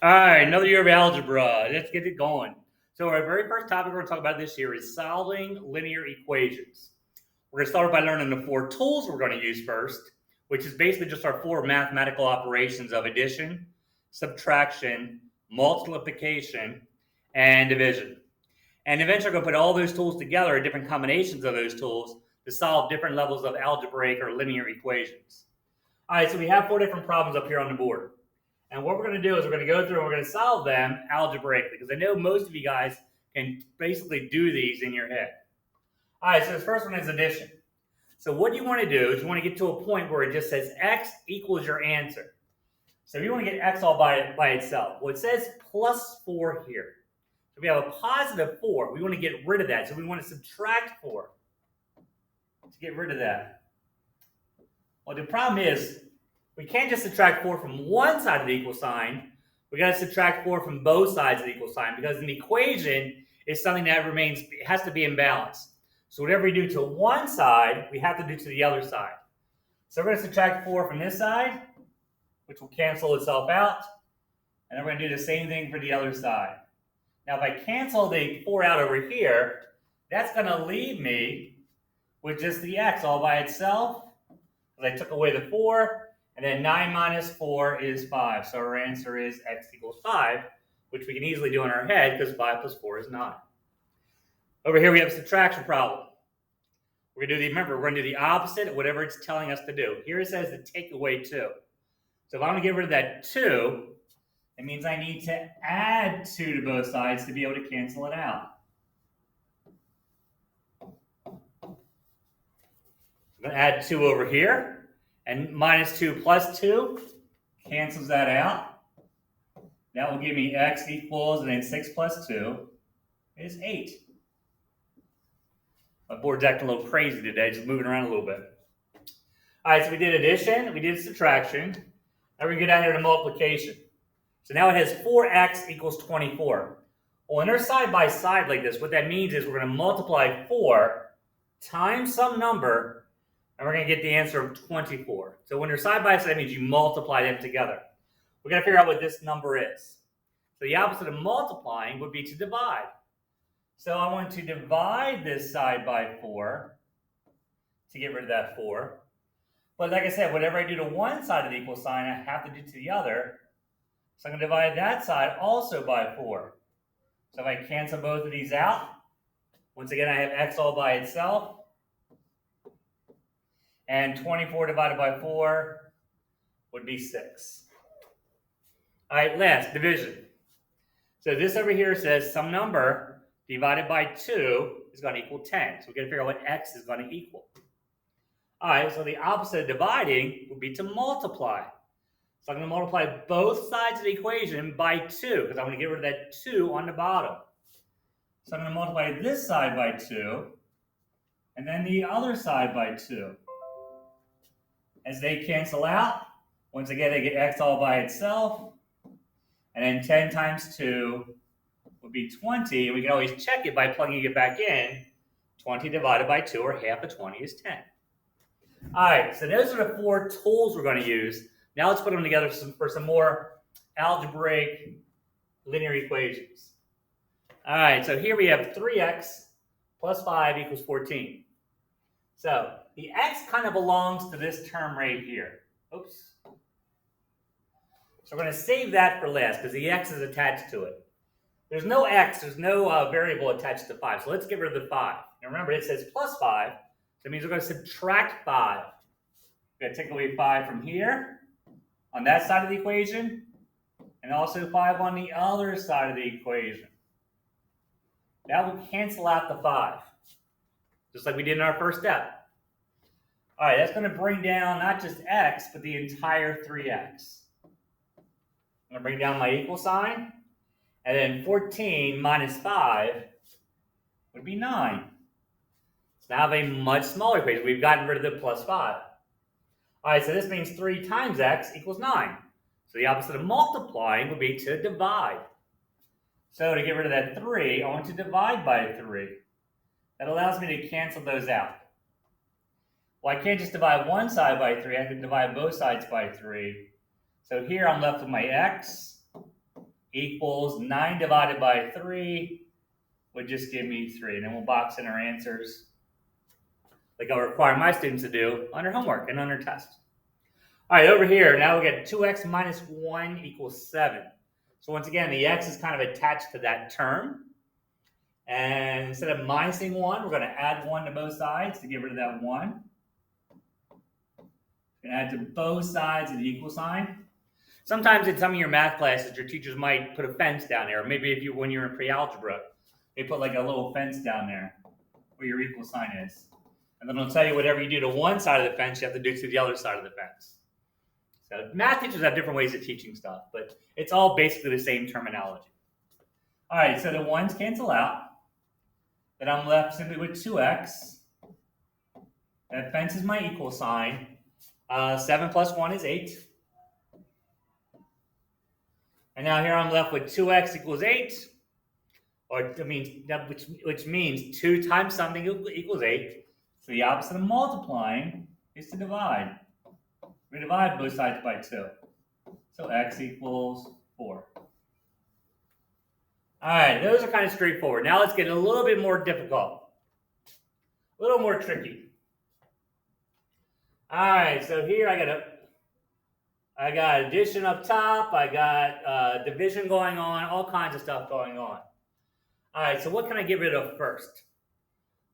All right, another year of algebra. Let's get it going. So our very first topic we're going to talk about this year is solving linear equations. We're going to start by learning the four tools we're going to use first, which is basically just our four mathematical operations of addition, subtraction, multiplication, and division. And eventually we're going to put all those tools together, different combinations of those tools, to solve different levels of algebraic or linear equations. All right, so we have four different problems up here on the board. And what we're going to do is we're going to go through and we're going to solve them algebraically, because I know most of you guys can basically do these in your head. All right, so this first one is addition. So what you want to do is you want to get to a point where it just says x equals your answer. So you want to get x all by itself. Well, it says plus 4 here. So we have a positive 4. We want to get rid of that. So we want to subtract 4 to get rid of that. Well, the problem is we can't just subtract 4 from one side of the equal sign. We got to subtract 4 from both sides of the equal sign, because an equation is something that remains, it has to be in balance. So whatever we do to one side, we have to do to the other side. So we're going to subtract 4 from this side, which will cancel itself out. And then we're going to do the same thing for the other side. Now, if I cancel the 4 out over here, that's going to leave me with just the x all by itself, because I took away the 4. And then 9 minus 4 is 5. So our answer is x equals 5, which we can easily do in our head because 5 plus 4 is 9. Over here we have a subtraction problem. We're going to do the opposite of whatever it's telling us to do. Here it says to take away 2. So if I want to get rid of that 2, it means I need to add 2 to both sides to be able to cancel it out. I'm going to add 2 over here. And minus 2 plus 2 cancels that out. That will give me x equals, and then 6 plus 2 is 8. My board's acting a little crazy today, just moving around a little bit. All right, so we did addition, we did subtraction. Now we're going to get down here to multiplication. So now it has 4x equals 24. Well, when they're side by side like this, what that means is we're going to multiply 4 times some number, and we're going to get the answer of 24. So when they're side by side, that means you multiply them together. We're going to figure out what this number is. So the opposite of multiplying would be to divide. So I want to divide this side by 4 to get rid of that 4. But like I said, whatever I do to one side of the equal sign, I have to do to the other. So I'm going to divide that side also by 4. So if I cancel both of these out, once again, I have x all by itself. And 24 divided by 4 would be 6. All right, last, division. So this over here says some number divided by 2 is going to equal 10. So we're going to figure out what x is going to equal. All right, so the opposite of dividing would be to multiply. So I'm going to multiply both sides of the equation by 2, because I'm going to get rid of that 2 on the bottom. So I'm going to multiply this side by 2, and then the other side by 2. As they cancel out, once again, I get x all by itself. And then 10 times 2 would be 20. And we can always check it by plugging it back in. 20 divided by 2, or half of 20, is 10. All right, so those are the four tools we're going to use. Now let's put them together for some more algebraic linear equations. All right, so here we have 3x plus 5 equals 14. So the x kind of belongs to this term right here. Oops. So we're going to save that for last because the x is attached to it. There's no x, there's no variable attached to 5. So let's get rid of the 5. And remember, it says plus 5. So that means we're going to subtract 5. We're going to take away 5 from here on that side of the equation, and also 5 on the other side of the equation. That will cancel out the 5, just like we did in our first step. All right, that's going to bring down not just x, but the entire 3x. I'm going to bring down my equal sign, and then 14 minus 5 would be 9. So now I have a much smaller equation. We've gotten rid of the plus 5. All right, so this means 3 times x equals 9. So the opposite of multiplying would be to divide. So to get rid of that 3, I want to divide by 3. That allows me to cancel those out. Well, I can't just divide one side by 3. I have to divide both sides by 3. So here I'm left with my x equals 9 divided by 3 would just give me 3. And then we'll box in our answers like I require my students to do on their homework and on their test. All right, over here, now we get 2x minus 1 equals 7. So once again, the x is kind of attached to that term. And instead of minusing 1, we're going to add 1 to both sides to get rid of that 1. And add to both sides of the equal sign. Sometimes in some of your math classes, your teachers might put a fence down there. Or maybe if when you're in pre-algebra, they put like a little fence down there where your equal sign is. And then they'll tell you whatever you do to one side of the fence, you have to do to the other side of the fence. So math teachers have different ways of teaching stuff, but it's all basically the same terminology. All right, so the 1's cancel out. Then I'm left simply with 2x. That fence is my equal sign. 7 plus 1 is 8. And now here I'm left with 2x equals 8. Which means 2 times something equals 8. So the opposite of multiplying is to divide. We divide both sides by 2. So x equals 4. All right, those are kind of straightforward. Now let's get a little bit more difficult. A little more tricky. All right, so here I got addition up top. I got division going on, all kinds of stuff going on. All right, so what can I get rid of first?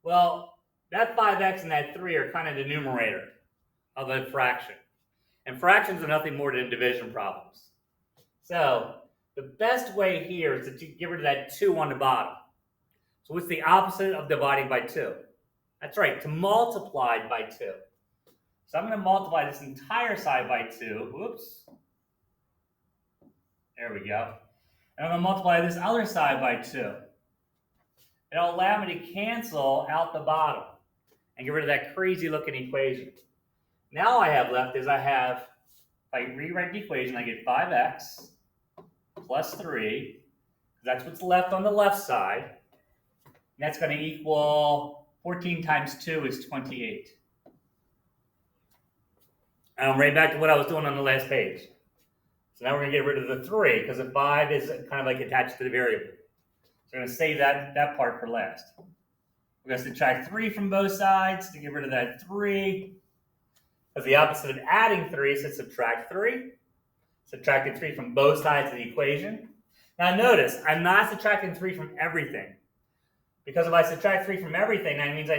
Well, that 5x and that 3 are kind of the numerator of a fraction. And fractions are nothing more than division problems. So the best way here is to get rid of that 2 on the bottom. So what's the opposite of dividing by 2? That's right, to multiply by 2. So I'm going to multiply this entire side by 2. Whoops. There we go. And I'm going to multiply this other side by 2. It'll allow me to cancel out the bottom and get rid of that crazy looking equation. Now I have left is if I rewrite the equation, I get 5x plus 3. That's what's left on the left side. And that's going to equal 14 times 2 is 28. And I'm right back to what I was doing on the last page. So now we're going to get rid of the 3 because the 5 is kind of like attached to the variable. So we're going to save that part for last. We're going to subtract 3 from both sides to get rid of that 3. Because the opposite of adding 3 is to subtract 3. Subtracting 3 from both sides of the equation. Now notice, I'm not subtracting 3 from everything. Because if I subtract 3 from everything, that means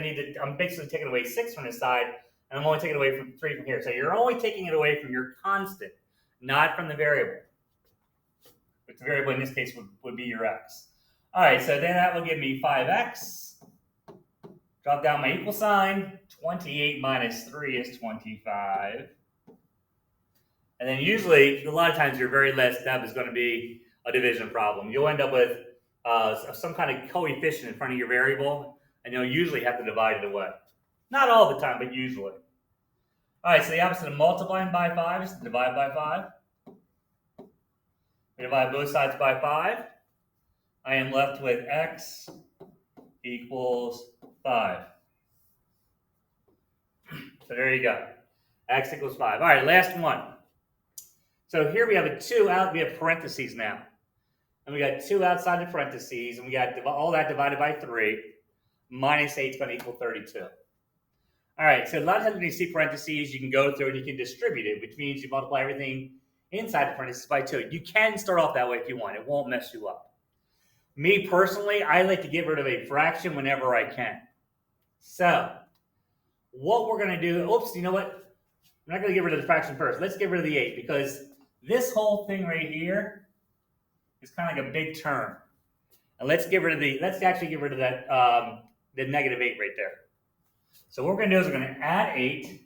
I'm basically taking away 6 from this side, and I'm only taking away from 3 from here. So you're only taking it away from your constant, not from the variable. Which the variable in this case would be your x. All right, so then that will give me 5x. Drop down my equal sign. 28 minus 3 is 25. And then usually, a lot of times, your very last step is going to be a division problem. You'll end up with some kind of coefficient in front of your variable, and you'll usually have to divide it away. Not all the time, but usually. All right, so the opposite of multiplying by 5 is to divide by 5. We divide both sides by 5. I am left with x equals 5. So there you go. X equals 5. All right, last one. So here we have a 2 out. We have parentheses now. And we got 2 outside the parentheses. And we got all that divided by 3. Minus 8 is going to equal 32. All right, so a lot of times when you see parentheses, you can go through and you can distribute it, which means you multiply everything inside the parentheses by 2. You can start off that way if you want. It won't mess you up. Me personally, I like to get rid of a fraction whenever I can. So what we're going to do, oops, you know what? We're not going to get rid of the fraction first. Let's get rid of the 8 because this whole thing right here is kind of like a big term. And let's actually get rid of that, the negative 8 right there. So what we're going to do is we're going to add 8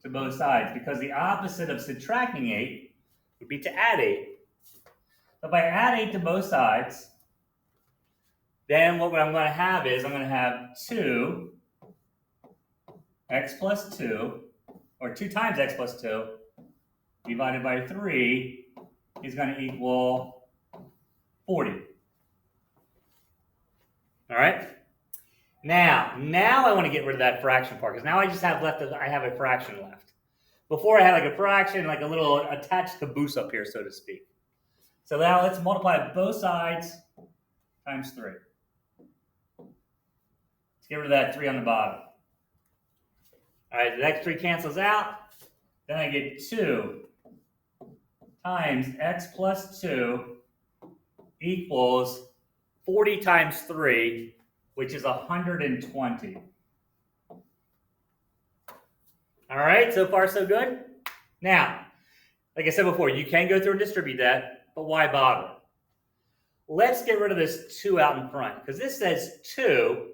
to both sides because the opposite of subtracting 8 would be to add 8. So if I add 8 to both sides, then what I'm going to have is I'm going to have 2 x plus 2, or 2 times x plus 2, divided by 3 is going to equal 40. All right? Now I want to get rid of that fraction part, because now I have a fraction left. Before I had like a fraction, like a little attached caboose up here, so to speak. So now let's multiply both sides times 3. Let's get rid of that 3 on the bottom. All right, the next 3 cancels out. Then I get 2 times x plus 2 equals 40 times 3, which is 120. All right, so far so good? Now, like I said before, you can go through and distribute that, but why bother? Let's get rid of this 2 out in front, because this says 2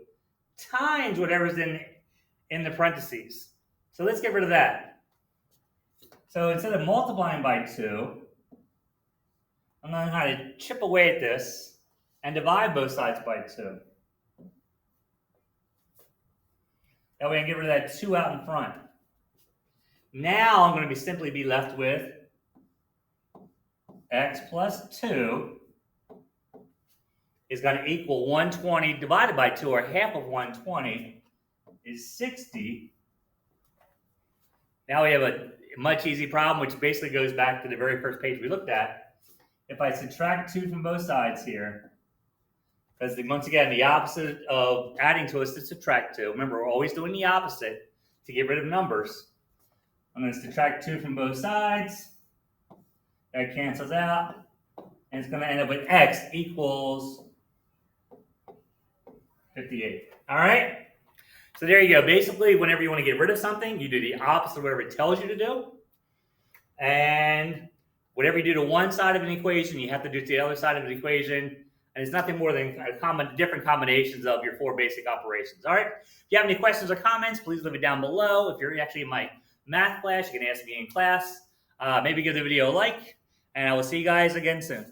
times whatever's in the parentheses. So let's get rid of that. So instead of multiplying by 2, I'm going to know how to chip away at this and divide both sides by 2. That way I can get rid of that 2 out in front. Now I'm going to simply be left with x plus 2 is going to equal 120 divided by 2, or half of 120 is 60. Now we have a much easy problem, which basically goes back to the very first page we looked at. If I subtract 2 from both sides here, because once again, the opposite of adding to is to subtract 2. Remember, we're always doing the opposite to get rid of numbers. I'm going to subtract 2 from both sides. That cancels out. And it's going to end up with x equals 58. All right? So there you go. Basically, whenever you want to get rid of something, you do the opposite of whatever it tells you to do. And whatever you do to one side of an equation, you have to do to the other side of an equation. And it's nothing more than different combinations of your 4 basic operations. All right? If you have any questions or comments, please leave it down below. If you're actually in my math class, you can ask me in class. Maybe give the video a like. And I will see you guys again soon.